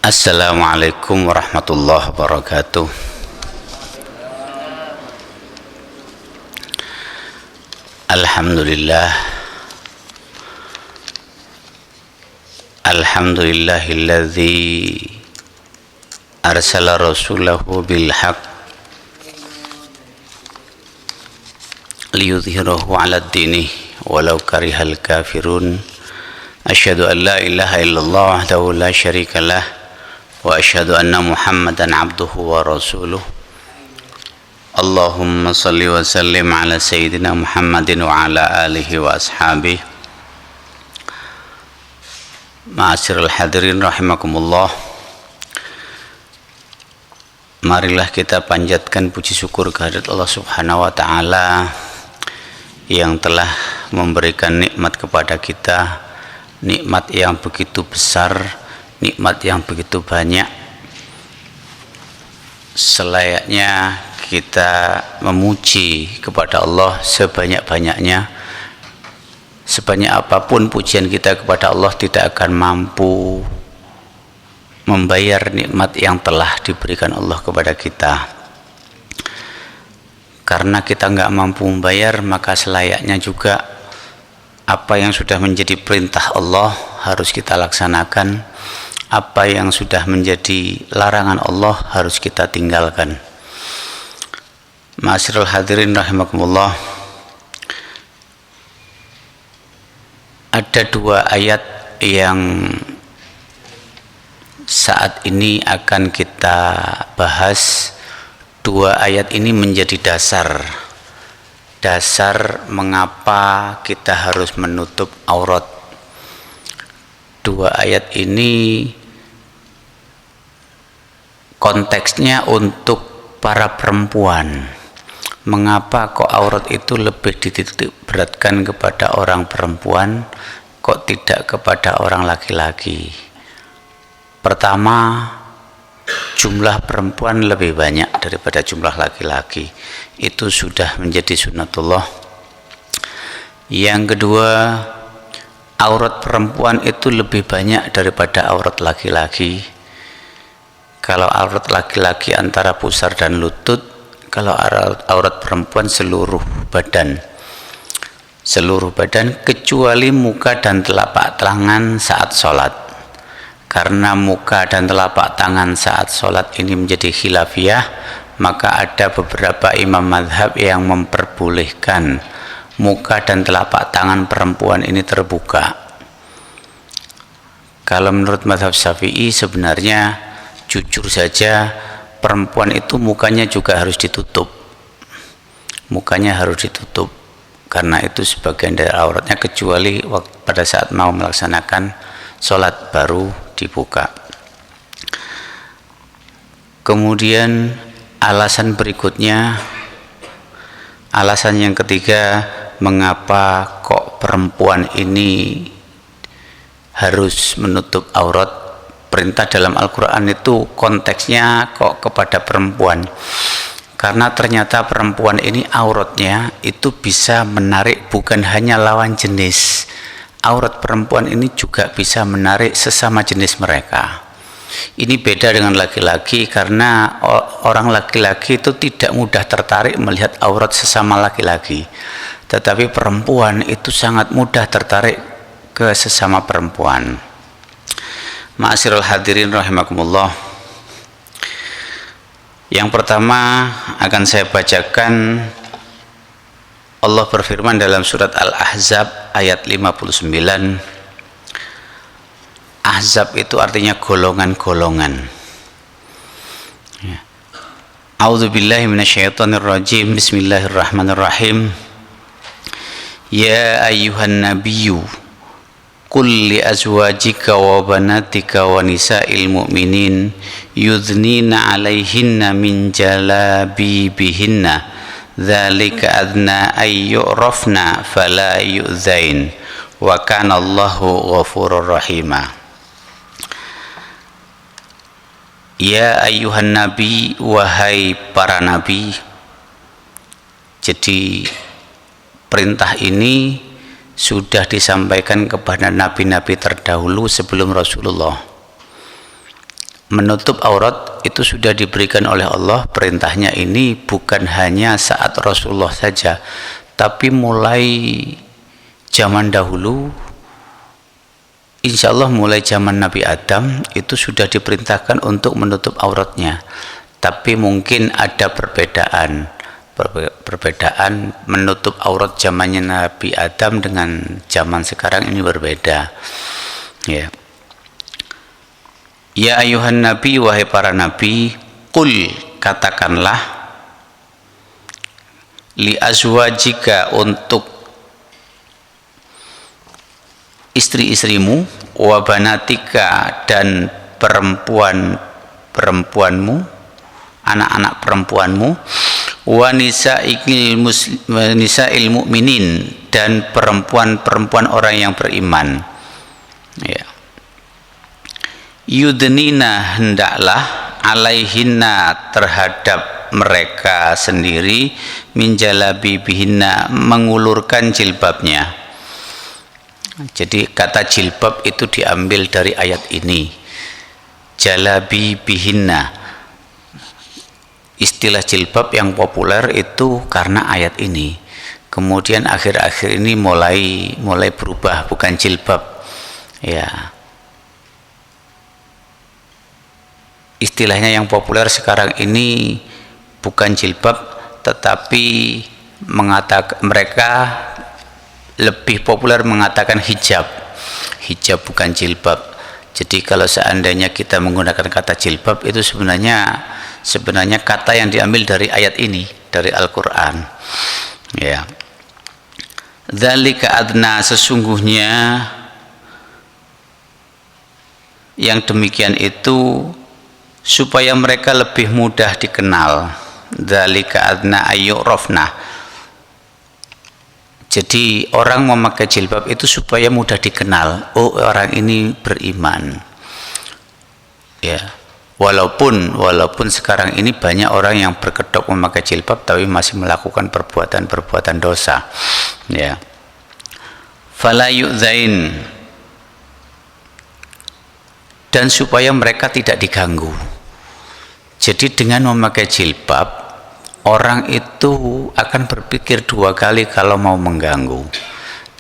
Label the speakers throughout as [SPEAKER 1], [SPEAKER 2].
[SPEAKER 1] Assalamualaikum warahmatullahi wabarakatuh. Alhamdulillah. Alhamdulillahilladzi arsala rasulahu bil haqq liyudhhirahu 'alad dini walau karihal kafirun. Asyhadu an la ilaha illallah wahdahu la syarikalah wa asyhadu anna Muhammadan abduhu wa rasuluh. Allahumma salli wa sallim ala sayyidina Muhammadin wa ala alihi wa ashabihi. Ma'asyiral hadirin rahimakumullah. Marilah kita panjatkan puji syukur kehadirat Allah Subhanahu wa taala yang telah memberikan nikmat kepada kita, nikmat yang begitu besar, nikmat yang begitu banyak. Selayaknya kita memuji kepada Allah sebanyak-banyaknya. Sebanyak apapun pujian kita kepada Allah tidak akan mampu membayar nikmat yang telah diberikan Allah kepada kita. Karena kita nggak mampu membayar, maka selayaknya juga apa yang sudah menjadi perintah Allah harus kita laksanakan, apa yang sudah menjadi larangan Allah harus kita tinggalkan. Ma'asyiral hadirin rahimakumullah. Ada dua ayat yang saat ini akan kita bahas. Dua ayat ini menjadi dasar mengapa kita harus menutup aurat. Dua ayat ini konteksnya untuk para perempuan. Mengapa kok aurat itu lebih dititik beratkan kepada orang perempuan, kok tidak kepada orang laki-laki? Pertama, jumlah perempuan lebih banyak daripada jumlah laki-laki. Itu sudah menjadi sunnatullah. Yang kedua, aurat perempuan itu lebih banyak daripada aurat laki-laki. Kalau aurat laki-laki antara pusar dan lutut, kalau aurat perempuan seluruh badan. Seluruh badan kecuali muka dan telapak tangan saat sholat. Karena muka dan telapak tangan saat sholat ini menjadi khilafiyah, maka ada beberapa imam madhab yang memperbolehkan muka dan telapak tangan perempuan ini terbuka. Kalau menurut madhab Syafi'i sebenarnya jujur saja perempuan itu mukanya juga harus ditutup. Mukanya harus ditutup karena itu sebagian dari auratnya, kecuali pada saat mau melaksanakan sholat baru dibuka. Kemudian alasan berikutnya, alasan yang ketiga, mengapa kok perempuan ini harus menutup aurat. Perintah dalam Al-Quran itu konteksnya kok kepada perempuan, karena ternyata perempuan ini auratnya itu bisa menarik bukan hanya lawan jenis. Aurat perempuan ini juga bisa menarik sesama jenis mereka. Ini beda dengan laki-laki, karena orang laki-laki itu tidak mudah tertarik melihat aurat sesama laki-laki, tetapi perempuan itu sangat mudah tertarik ke sesama perempuan. Ma'asyiral hadirin rahimakumullah. Yang pertama akan saya bacakan, Allah berfirman dalam surat Al-Ahzab ayat 59. Ahzab itu artinya golongan-golongan. A'udzubillahi minasyaitonirrajim. Bismillahirrahmanirrahim. Ya ayyuhan nabiyyu qul li azwajika wa banatika wa nisa'il mu'minin yudhnina 'alaihinna min jalabibihinna dzalika adna ay yu'rafna fala yu'zain wa kana Allahu ghafurur rahima. Ya ayyuhan nabi, wahai para nabi. Jadi perintah ini sudah disampaikan kepada nabi-nabi terdahulu sebelum Rasulullah. menutup aurat itu sudah diberikan oleh Allah. Perintahnya ini bukan hanya saat Rasulullah saja, tapi mulai zaman dahulu, insya Allah mulai zaman Nabi Adam itu sudah diperintahkan untuk menutup auratnya. Tapi mungkin ada perbedaan menutup aurat zamannya Nabi Adam dengan zaman sekarang ini berbeda, ya. Ya ayuhan nabi, wahai para nabi, qul, katakanlah, li azwajika, untuk istri-istrimu, wa banatika, dan perempuanmu, anak-anak perempuanmu, wa nisa'il mu'minin, dan perempuan orang yang beriman, ya. Yudnina, hendaklah, alaihinna, terhadap mereka sendiri, min jalabibihinna, mengulurkan jilbabnya. Jadi kata jilbab itu diambil dari ayat ini, jalabibihinna. Istilah jilbab yang populer itu karena ayat ini. Kemudian akhir-akhir ini mulai berubah, bukan jilbab, ya. Istilahnya yang populer sekarang ini bukan jilbab, tetapi mereka lebih populer mengatakan hijab. Hijab bukan jilbab. Jadi kalau seandainya kita menggunakan kata jilbab, itu sebenarnya kata yang diambil dari ayat ini, dari Al-Quran, ya. Dzalika adna, sesungguhnya yang demikian itu supaya mereka lebih mudah dikenal. Dzalika adna ayyurafna. Jadi orang memakai jilbab itu supaya mudah dikenal. Oh, orang ini beriman, ya. Walaupun sekarang ini banyak orang yang berkedok memakai jilbab tapi masih melakukan perbuatan dosa, ya. Fala yu'zain, dan supaya mereka tidak diganggu. Jadi dengan memakai jilbab, orang itu akan berpikir dua kali kalau mau mengganggu.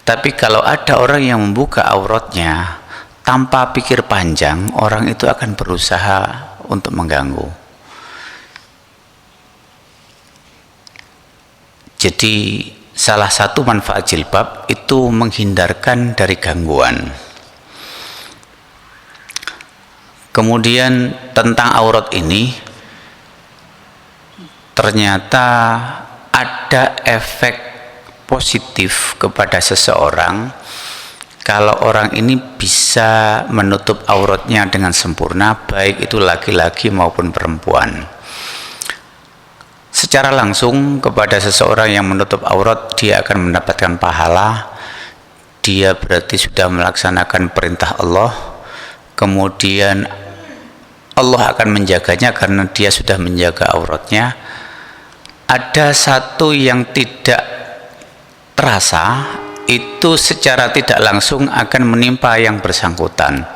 [SPEAKER 1] Tapi kalau ada orang yang membuka auratnya tanpa pikir panjang, orang itu akan berusaha untuk mengganggu. Jadi salah satu manfaat jilbab itu menghindarkan dari gangguan. Kemudian tentang aurat ini, ternyata ada efek positif kepada seseorang kalau orang ini bisa menutup auratnya dengan sempurna, baik itu laki-laki maupun perempuan. Secara langsung kepada seseorang yang menutup aurat, dia akan mendapatkan pahala. Dia berarti sudah melaksanakan perintah Allah. Kemudian Allah akan menjaganya karena dia sudah menjaga auratnya. Ada satu yang tidak terasa, itu secara tidak langsung akan menimpa yang bersangkutan,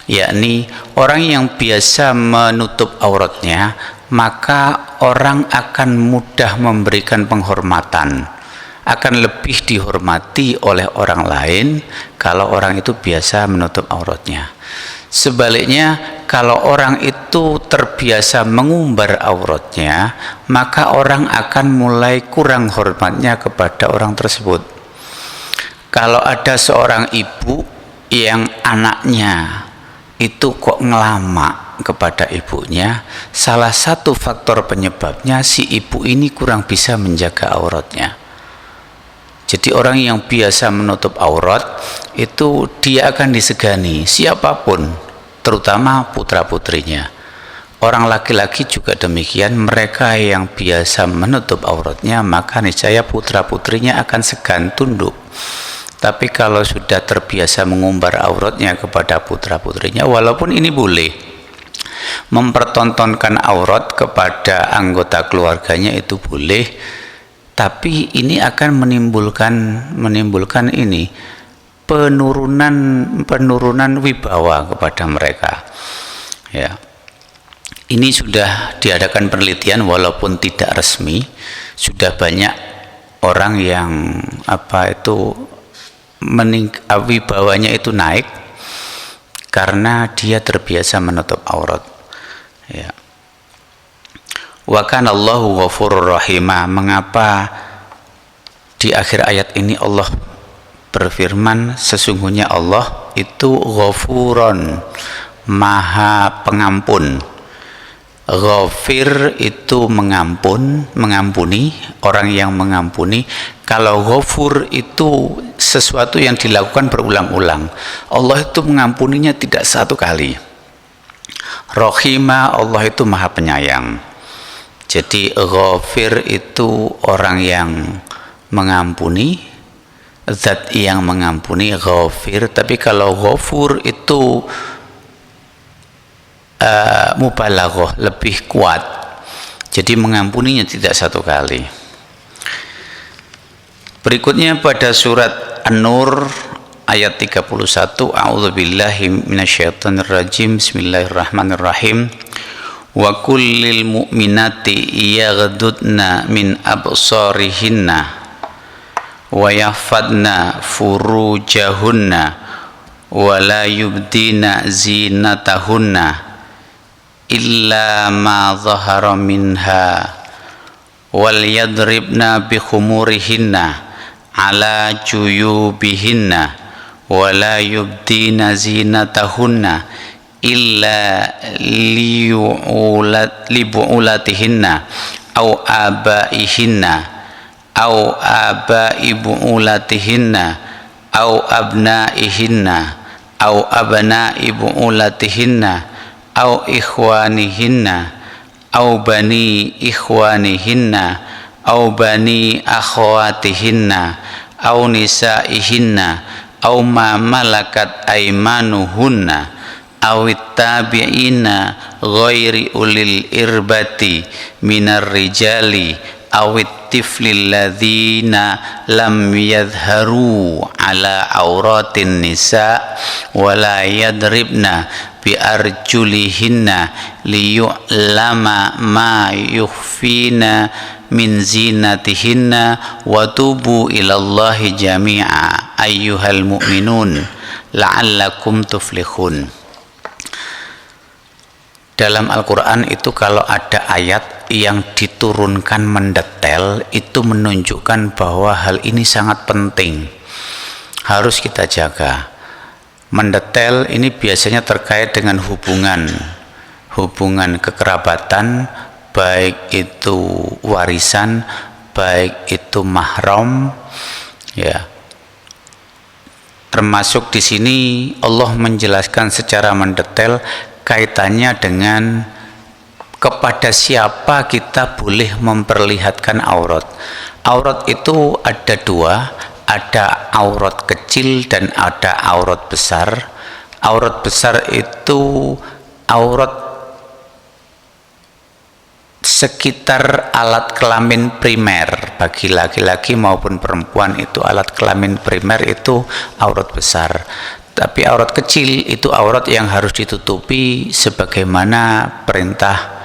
[SPEAKER 1] yakni orang yang biasa menutup auratnya, maka orang akan mudah memberikan penghormatan, akan lebih dihormati oleh orang lain kalau orang itu biasa menutup auratnya. Sebaliknya, kalau orang itu terbiasa mengumbar auratnya, maka orang akan mulai kurang hormatnya kepada orang tersebut. Kalau ada seorang ibu yang anaknya itu kok ngelama kepada ibunya, salah satu faktor penyebabnya si ibu ini kurang bisa menjaga auratnya. Jadi orang yang biasa menutup aurat itu dia akan disegani siapapun, terutama putra-putrinya. Orang laki-laki juga demikian, mereka yang biasa menutup auratnya maka niscaya putra-putrinya akan segan tunduk. Tapi kalau sudah terbiasa mengumbar auratnya kepada putra-putrinya, walaupun ini boleh, mempertontonkan aurat kepada anggota keluarganya itu boleh, tapi ini akan menimbulkan ini penurunan wibawa kepada mereka, ya. Ini sudah diadakan penelitian walaupun tidak resmi, sudah banyak orang yang wibawanya itu naik karena dia terbiasa menutup aurat. Ya. Wa kana Allahu ghafurur rahimah. Mengapa di akhir ayat ini Allah berfirman sesungguhnya Allah itu ghafuron, maha pengampun. Ghafir itu mengampuni, orang yang mengampuni. Kalau ghafur itu sesuatu yang dilakukan berulang-ulang. Allah itu mengampuninya tidak satu kali. Rahimah, Allah itu maha penyayang. Jadi ghafir itu orang yang mengampuni, zat yang mengampuni, ghafir. Tapi kalau ghafur itu mubalaghah, lebih kuat. Jadi mengampuninya tidak satu kali. Berikutnya pada surat An-Nur ayat 31, a'udzubillahi minasyaitonirrajim, bismillahirrahmanirrahim. Wa kullil mu'minati yaghdudna min absarihinna wa yahfadna furujahunna wa la yubdina zinatahunna illa ma zahara minha wal yadribna bi khumurihinna ala juyubihinna wa la yubdina zinatahunna illa libu'ulatihinna aw abaihinna aw abai bu'ulatihinna aw abnaihinna aw abnai bu'ulatihinna aw ikhwanihinna aw bani ikhwanihinna aw bani akhwatihinna aw nisaihinna aw ma malakat aymanuhunna awit tabi'ina ghairi ulil irbati minar rijali awit tiflil ladzina lam yadhharu ala auratin nisa wala yadribna bi arjulihinna liyu'lama ma yukhfina min zinatihinna wa tubu ilallahi jami'a ayyuhal mu'minun la'allakum tuflihun. Dalam Al-Quran itu kalau ada ayat yang diturunkan mendetail, itu menunjukkan bahwa hal ini sangat penting, harus kita jaga. Mendetail ini biasanya terkait dengan hubungan kekerabatan, baik itu warisan, baik itu mahram, ya. Termasuk di sini Allah menjelaskan secara mendetail kaitannya dengan kepada siapa kita boleh memperlihatkan aurat. Aurat itu ada dua, ada aurat kecil dan ada aurat besar. Aurat besar itu aurat sekitar alat kelamin primer bagi laki-laki maupun perempuan. Itu alat kelamin primer itu aurat besar. Tapi aurat kecil itu aurat yang harus ditutupi sebagaimana perintah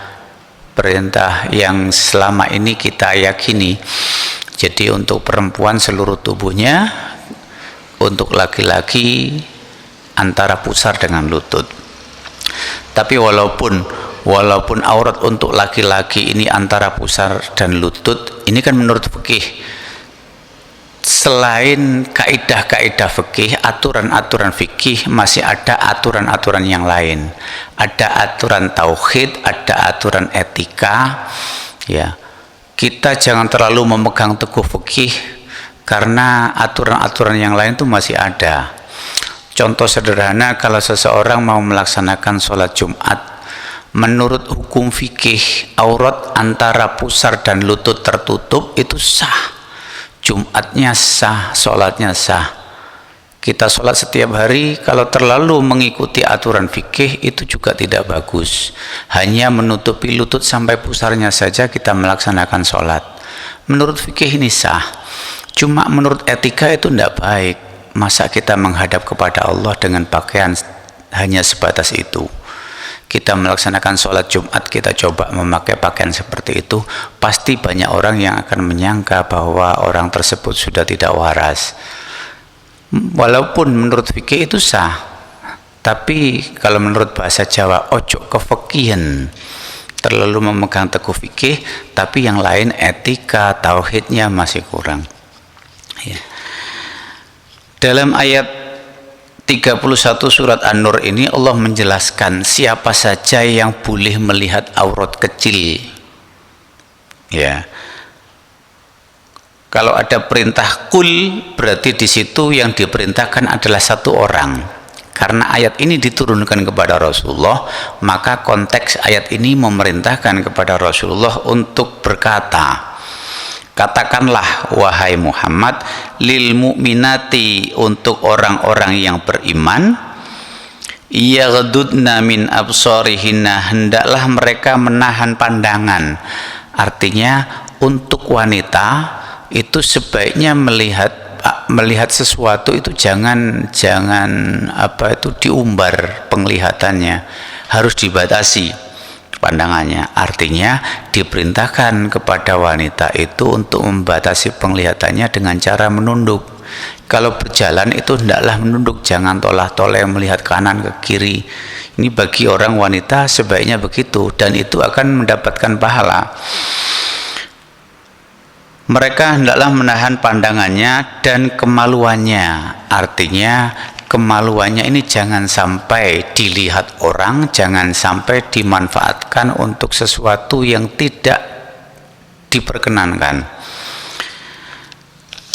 [SPEAKER 1] yang selama ini kita yakini. Jadi untuk perempuan seluruh tubuhnya, untuk laki-laki antara pusar dengan lutut. Tapi walaupun aurat untuk laki-laki ini antara pusar dan lutut, ini kan menurut fikih. Selain kaidah-kaidah fikih, aturan-aturan fikih, masih ada aturan-aturan yang lain. Ada aturan tauhid, ada aturan etika. Ya, kita jangan terlalu memegang teguh fikih karena aturan-aturan yang lain itu masih ada. Contoh sederhana, kalau seseorang mau melaksanakan sholat Jumat, menurut hukum fikih, aurat antara pusar dan lutut tertutup itu sah. Jumatnya sah, sholatnya sah. Kita sholat setiap hari, kalau terlalu mengikuti aturan fikih itu juga tidak bagus. Hanya menutupi lutut sampai pusarnya saja kita melaksanakan sholat. Menurut fikih ini sah. Cuma menurut etika itu tidak baik. Masa kita menghadap kepada Allah dengan pakaian hanya sebatas itu? kita melaksanakan sholat Jumat kita coba memakai pakaian seperti itu, pasti banyak orang yang akan menyangka bahwa orang tersebut sudah tidak waras. Walaupun menurut fikih itu sah, tapi kalau menurut bahasa Jawa ojo kefikihan, terlalu memegang teguh fikih, tapi yang lain etika tauhidnya masih kurang. Ya. Dalam ayat 31 surat An-Nur ini Allah menjelaskan siapa saja yang boleh melihat aurat kecil. Ya. Kalau ada perintah kul, berarti di situ yang diperintahkan adalah satu orang. Karena ayat ini diturunkan kepada Rasulullah, maka konteks ayat ini memerintahkan kepada Rasulullah untuk berkata, katakanlah wahai Muhammad, lil mu'minati, untuk orang-orang yang beriman, yaghdudna min absarihinna, hendaklah mereka menahan pandangan. Artinya untuk wanita itu sebaiknya melihat sesuatu itu jangan diumbar penglihatannya, harus dibatasi pandangannya. Artinya diperintahkan kepada wanita itu untuk membatasi penglihatannya dengan cara menunduk. Kalau berjalan itu hendaklah menunduk, jangan tolah-toleh melihat kanan ke kiri. Ini bagi orang wanita sebaiknya begitu, dan itu akan mendapatkan pahala. Mereka hendaklah menahan pandangannya dan kemaluannya. Artinya kemaluannya ini jangan sampai dilihat orang, jangan sampai dimanfaatkan untuk sesuatu yang tidak diperkenankan,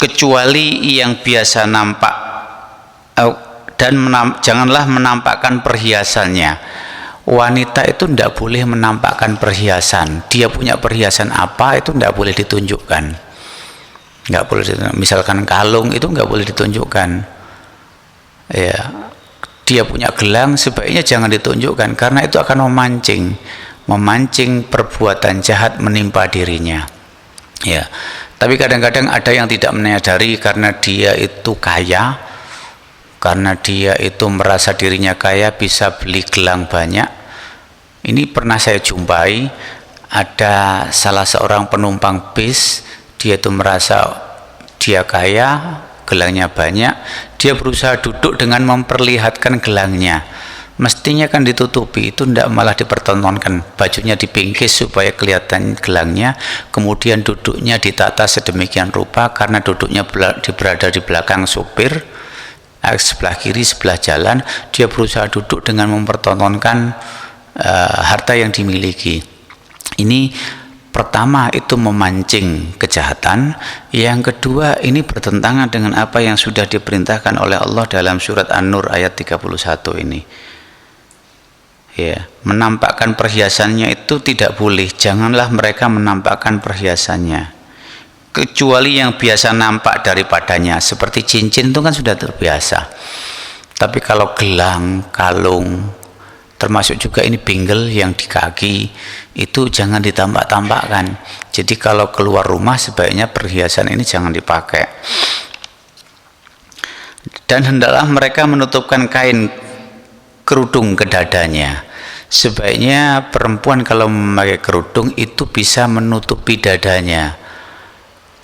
[SPEAKER 1] kecuali yang biasa nampak, dan janganlah menampakkan perhiasannya. Wanita itu tidak boleh menampakkan perhiasan. Dia punya perhiasan apa itu tidak boleh ditunjukkan, nggak boleh ditunjukkan. Misalkan kalung itu nggak boleh ditunjukkan. Ya, dia punya gelang sebaiknya jangan ditunjukkan, karena itu akan memancing perbuatan jahat menimpa dirinya. Ya, tapi kadang-kadang ada yang tidak menyadari karena dia itu kaya, karena dia itu merasa dirinya kaya bisa beli gelang banyak. Ini pernah saya jumpai, ada salah seorang penumpang bis, dia itu merasa dia kaya, gelangnya banyak, dia berusaha duduk dengan memperlihatkan gelangnya. Mestinya kan ditutupi, itu tidak, malah dipertontonkan. Bajunya dipingkis supaya kelihatan gelangnya, kemudian duduknya ditata sedemikian rupa karena duduknya berada di belakang supir, sebelah kiri, sebelah jalan. Dia berusaha duduk dengan mempertontonkan harta yang dimiliki. Ini pertama, itu memancing kejahatan. Yang kedua, ini bertentangan dengan apa yang sudah diperintahkan oleh Allah dalam surat An-Nur ayat 31 ini. Ya, menampakkan perhiasannya itu tidak boleh. Janganlah mereka menampakkan perhiasannya, kecuali yang biasa nampak daripadanya. Seperti cincin itu kan sudah terbiasa. Tapi kalau gelang, kalung, termasuk juga ini bingle yang di kaki, itu jangan ditampak-tampakkan. Jadi kalau keluar rumah sebaiknya perhiasan ini jangan dipakai. Dan hendaklah mereka menutupkan kain kerudung ke dadanya. Sebaiknya perempuan kalau memakai kerudung itu bisa menutupi dadanya,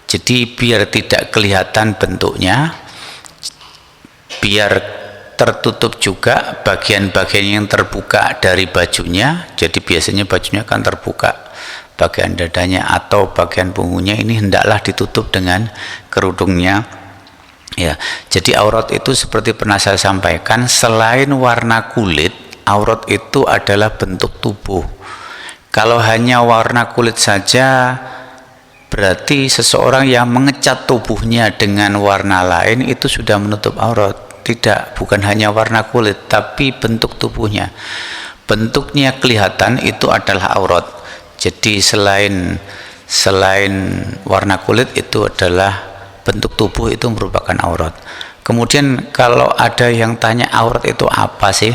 [SPEAKER 1] jadi biar tidak kelihatan bentuknya, biar tertutup juga bagian-bagian yang terbuka dari bajunya. Jadi biasanya bajunya akan terbuka bagian dadanya atau bagian punggungnya, ini hendaklah ditutup dengan kerudungnya. Ya, jadi aurat itu seperti pernah saya sampaikan, selain warna kulit, aurat itu adalah bentuk tubuh. Kalau hanya warna kulit saja, berarti seseorang yang mengecat tubuhnya dengan warna lain itu sudah menutup aurat. Tidak, bukan hanya warna kulit, tapi bentuk tubuhnya. Bentuknya kelihatan, itu adalah aurat. Jadi selain warna kulit, itu adalah bentuk tubuh, itu merupakan aurat. Kemudian kalau ada yang tanya aurat itu apa sih?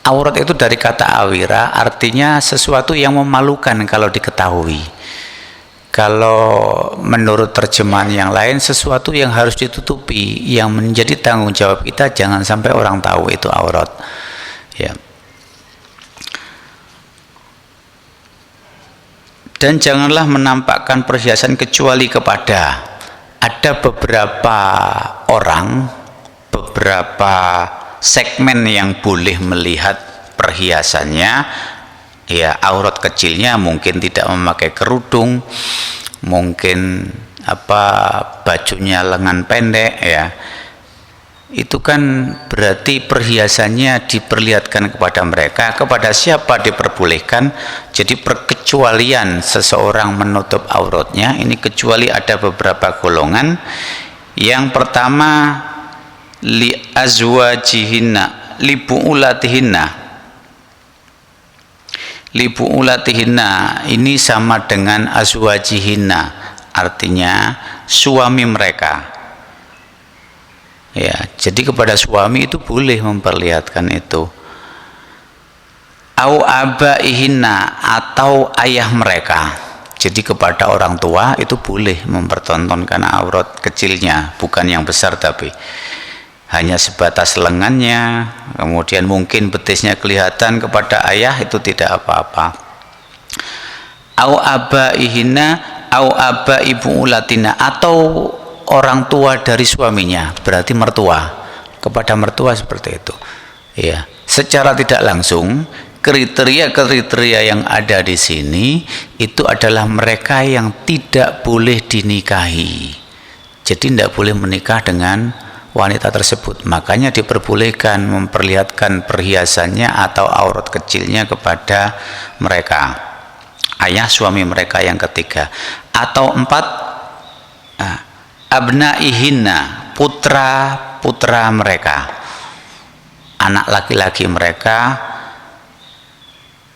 [SPEAKER 1] Aurat itu dari kata awira, artinya sesuatu yang memalukan kalau diketahui. Kalau menurut terjemahan yang lain, sesuatu yang harus ditutupi, yang menjadi tanggung jawab kita jangan sampai orang tahu, itu aurat. Ya. Dan janganlah menampakkan perhiasan kecuali kepada, ada beberapa orang, beberapa segmen yang boleh melihat perhiasannya, ya aurat kecilnya mungkin tidak memakai kerudung, mungkin bajunya lengan pendek, ya itu kan berarti perhiasannya diperlihatkan kepada mereka. Kepada siapa diperbolehkan? Jadi perkecualian seseorang menutup auratnya ini kecuali ada beberapa golongan. Yang pertama, li azwajihinna, li bu'ulatihinna. Li bu'ulatihinna ini sama dengan azwajihinna, artinya suami mereka. Ya, jadi kepada suami itu boleh memperlihatkan itu. Au abaihinna, atau ayah mereka. Jadi kepada orang tua itu boleh mempertontonkan aurat kecilnya, bukan yang besar tapi hanya sebatas lengannya, kemudian mungkin betisnya kelihatan. Kepada ayah itu tidak apa-apa. Au abaihinna au abai bu'ulatina, atau orang tua dari suaminya, berarti mertua. Kepada mertua seperti itu, ya. Secara tidak langsung kriteria-kriteria yang ada di sini itu adalah mereka yang tidak boleh dinikahi. Jadi tidak boleh menikah dengan wanita tersebut. Makanya diperbolehkan memperlihatkan perhiasannya atau aurat kecilnya kepada mereka, ayah suami mereka yang ketiga. Atau empat, abnaihinna, putra-putra mereka, anak laki-laki mereka.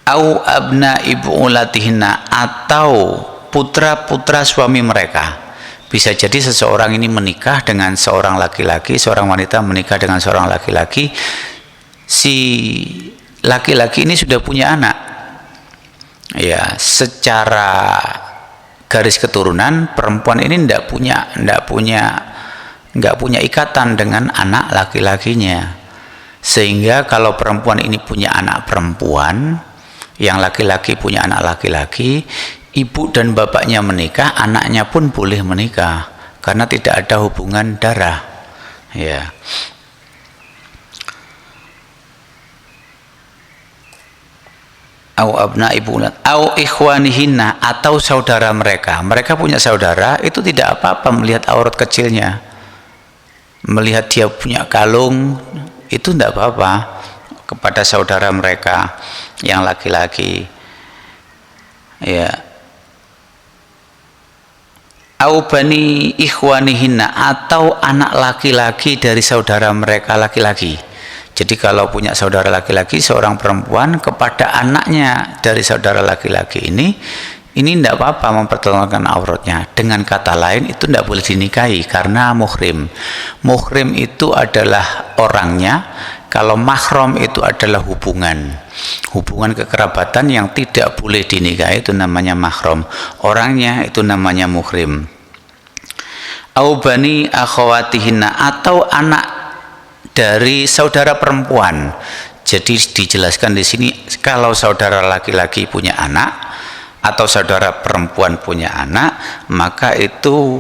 [SPEAKER 1] Au abnai bu'ulatihinna, atau putra-putra suami mereka. Bisa jadi seseorang ini menikah dengan seorang laki-laki, seorang wanita menikah dengan seorang laki-laki. Si laki-laki ini sudah punya anak, ya, secara garis keturunan perempuan ini tidak punya ikatan dengan anak laki-lakinya, sehingga kalau perempuan ini punya anak perempuan, yang laki-laki punya anak laki-laki, ibu dan bapaknya menikah, anaknya pun boleh menikah karena tidak ada hubungan darah, ya. Au abna ibu au ikhwanihinna, atau saudara mereka. Mereka punya saudara, itu tidak apa-apa melihat aurat kecilnya, melihat dia punya kalung, itu tidak apa-apa kepada saudara mereka yang laki-laki, ya. Au bani ikhwanihinna, atau anak laki-laki dari saudara mereka laki-laki. Jadi kalau punya saudara laki-laki seorang perempuan, kepada anaknya dari saudara laki-laki ini tidak apa-apa mempertontonkan auratnya. Dengan kata lain, itu tidak boleh dinikahi karena muhrim. Muhrim itu adalah orangnya. Kalau mahram itu adalah hubungan kekerabatan yang tidak boleh dinikahi, itu namanya mahram. Orangnya itu namanya muhrim. Au bani akhawatihinna, atau anak dari saudara perempuan. Jadi dijelaskan di sini, kalau saudara laki-laki punya anak atau saudara perempuan punya anak, maka itu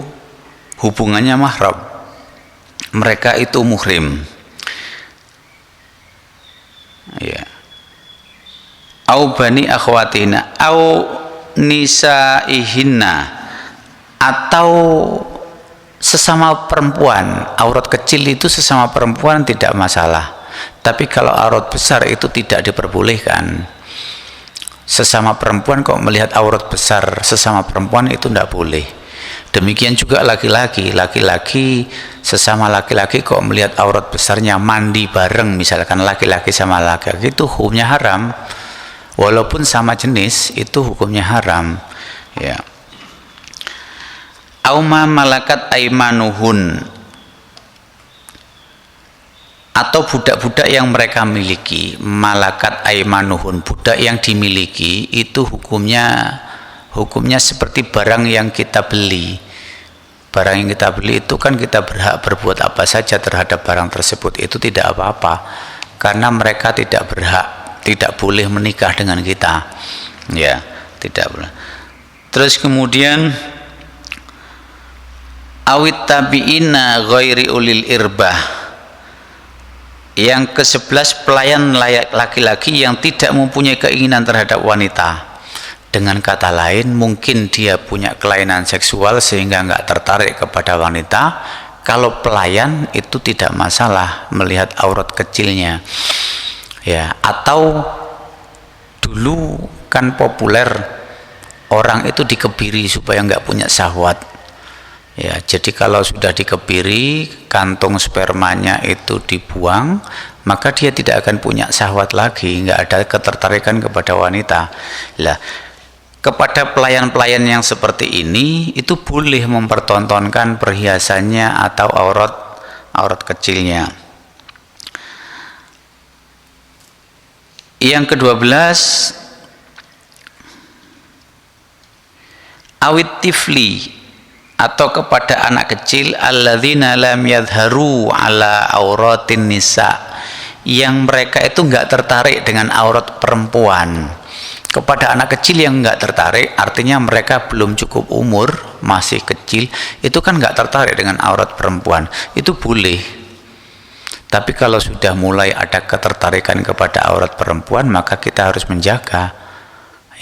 [SPEAKER 1] hubungannya mahram, mereka itu muhrim, ya. Au bani akhwatina au nisaihinna, atau sesama perempuan. Aurat kecil itu sesama perempuan tidak masalah, tapi kalau aurat besar itu tidak diperbolehkan. Sesama perempuan kok melihat aurat besar sesama perempuan, itu tidak boleh. Demikian juga laki-laki sesama laki-laki kok melihat aurat besarnya, mandi bareng misalkan laki-laki sama laki-laki, itu hukumnya haram. Walaupun sama jenis, itu hukumnya haram, ya. Auma malakat aimanuhun, atau budak-budak yang mereka miliki. Malakat aimanuhun, budak yang dimiliki, itu hukumnya seperti barang yang kita beli. Barang yang kita beli itu kan kita berhak berbuat apa saja terhadap barang tersebut, itu tidak apa-apa karena mereka tidak boleh menikah dengan kita, ya, tidak boleh. Terus kemudian awit tabiina ghairi ulil irbah. Yang ke-11, pelayan laki-laki yang tidak mempunyai keinginan terhadap wanita. Dengan kata lain, mungkin dia punya kelainan seksual sehingga nggak tertarik kepada wanita. Kalau pelayan itu tidak masalah melihat aurat kecilnya, ya. Atau dulu kan populer orang itu dikebiri supaya nggak punya syahwat. Ya, jadi kalau sudah dikebiri, kantung spermanya itu dibuang, maka dia tidak akan punya syahwat lagi, nggak ada ketertarikan kepada wanita. Lah, kepada pelayan-pelayan yang seperti ini, itu boleh mempertontonkan perhiasannya atau aurat kecilnya. Yang ke-12, awit tifli, atau kepada anak kecil alladzina lam yadharu ala auratin nisa, yang mereka itu enggak tertarik dengan aurat perempuan. Kepada anak kecil yang enggak tertarik, artinya mereka belum cukup umur, masih kecil, itu kan enggak tertarik dengan aurat perempuan, itu boleh. Tapi kalau sudah mulai ada ketertarikan kepada aurat perempuan, maka kita harus menjaga,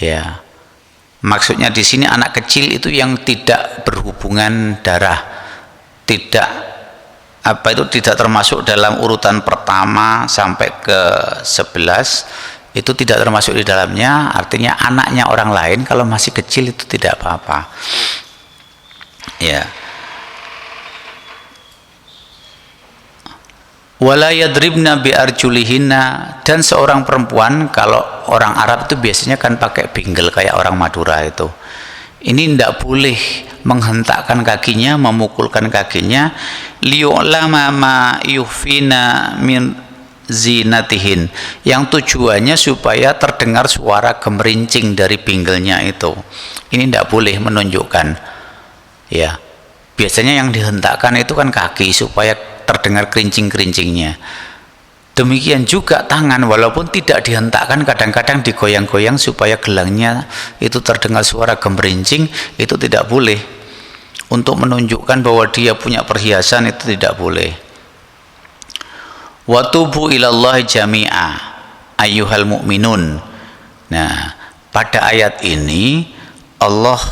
[SPEAKER 1] ya. Maksudnya di sini anak kecil itu yang tidak berhubungan darah, tidak tidak termasuk dalam urutan pertama sampai ke 11, itu tidak termasuk di dalamnya. Artinya anaknya orang lain kalau masih kecil itu tidak apa-apa, ya. Wala yadribna bi arjulihinna, dan seorang perempuan, kalau orang Arab itu biasanya kan pakai bingle kayak orang Madura itu. Ini tidak boleh menghentakkan kakinya, memukulkan kakinya, liyu'lama ma yuhfina min zinatihin, yang tujuannya supaya terdengar suara gemerincing dari binglenya itu. Ini tidak boleh menunjukkan, ya. Biasanya yang dihentakkan itu kan kaki supaya terdengar kerincing-kerincingnya. Demikian juga tangan, walaupun tidak dihentakkan, kadang-kadang digoyang-goyang supaya gelangnya itu terdengar suara gemerincing, itu tidak boleh. Untuk menunjukkan bahwa dia punya perhiasan itu tidak boleh. Wa tubu ilallahi jami'a ayyuhal mu'minun. Nah, pada ayat ini Allah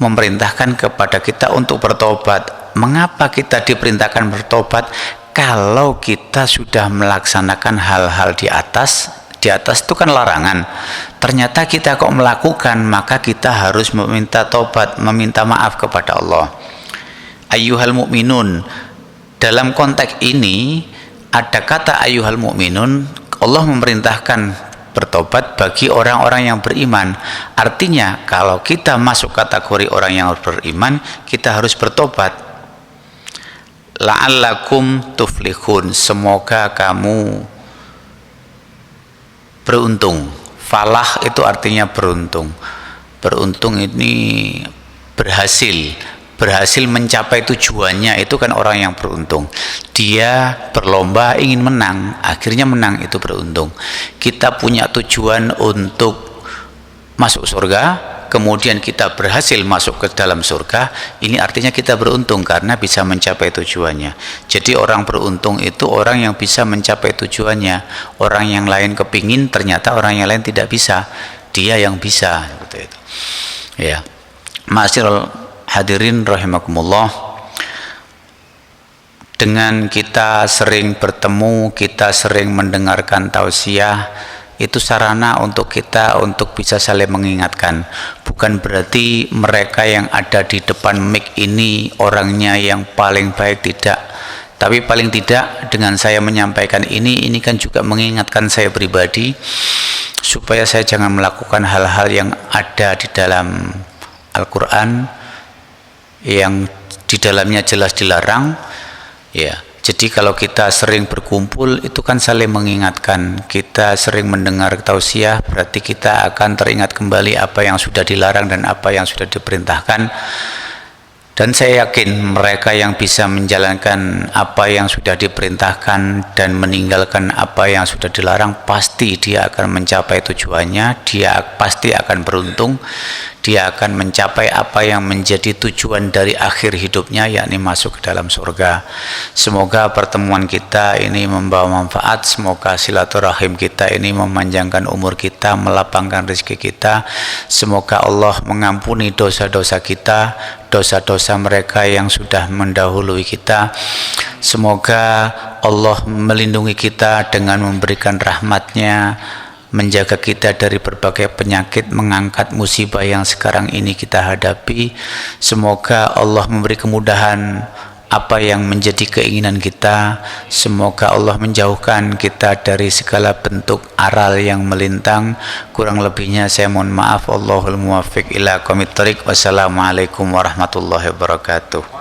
[SPEAKER 1] memerintahkan kepada kita untuk bertobat. Mengapa kita diperintahkan bertobat? Kalau kita sudah melaksanakan hal-hal di atas itu kan larangan, ternyata kita kok melakukan, maka kita harus meminta tobat, meminta maaf kepada Allah. Ayyuhal mu'minun, dalam konteks ini ada kata ayyuhal mu'minun, Allah memerintahkan bertobat bagi orang-orang yang beriman. Artinya kalau kita masuk kategori orang yang beriman, kita harus bertobat. La'allakum tuflihun, semoga kamu beruntung. Falah itu artinya beruntung. Beruntung ini berhasil mencapai tujuannya, itu kan orang yang beruntung. Dia berlomba ingin menang, akhirnya menang, itu beruntung. Kita punya tujuan untuk masuk surga, kemudian kita berhasil masuk ke dalam surga, ini artinya kita beruntung karena bisa mencapai tujuannya. Jadi orang beruntung itu orang yang bisa mencapai tujuannya. Orang yang lain kepingin, ternyata orang yang lain tidak bisa, dia yang bisa, seperti itu, ya. Ma'asyiral hadirin rahimakumullah, dengan kita sering bertemu, kita sering mendengarkan tausiah, itu sarana untuk kita untuk bisa saling mengingatkan. Bukan berarti mereka yang ada di depan mic ini orangnya yang paling baik, tidak. Tapi paling tidak dengan saya menyampaikan ini kan juga mengingatkan saya pribadi supaya saya jangan melakukan hal-hal yang ada di dalam Al-Quran yang di dalamnya jelas dilarang, ya. Jadi kalau kita sering berkumpul itu kan saling mengingatkan. Kita sering mendengar tausiah, berarti kita akan teringat kembali apa yang sudah dilarang dan apa yang sudah diperintahkan. Dan saya yakin mereka yang bisa menjalankan apa yang sudah diperintahkan dan meninggalkan apa yang sudah dilarang, pasti dia akan mencapai tujuannya, dia pasti akan beruntung, dia akan mencapai apa yang menjadi tujuan dari akhir hidupnya, yakni masuk ke dalam surga. Semoga pertemuan kita ini membawa manfaat, semoga silaturahim kita ini memanjangkan umur kita, melapangkan rezeki kita. Semoga Allah mengampuni dosa-dosa kita, dosa-dosa mereka yang sudah mendahului kita. Semoga Allah melindungi kita dengan memberikan rahmatnya, menjaga kita dari berbagai penyakit, mengangkat musibah yang sekarang ini kita hadapi. Semoga Allah memberi kemudahan apa yang menjadi keinginan kita. Semoga Allah menjauhkan kita dari segala bentuk aral yang melintang. Kurang lebihnya saya mohon maaf. Allahul muwaffiq ila aqwamit thoriq. Wassalamualaikum warahmatullahi wabarakatuh.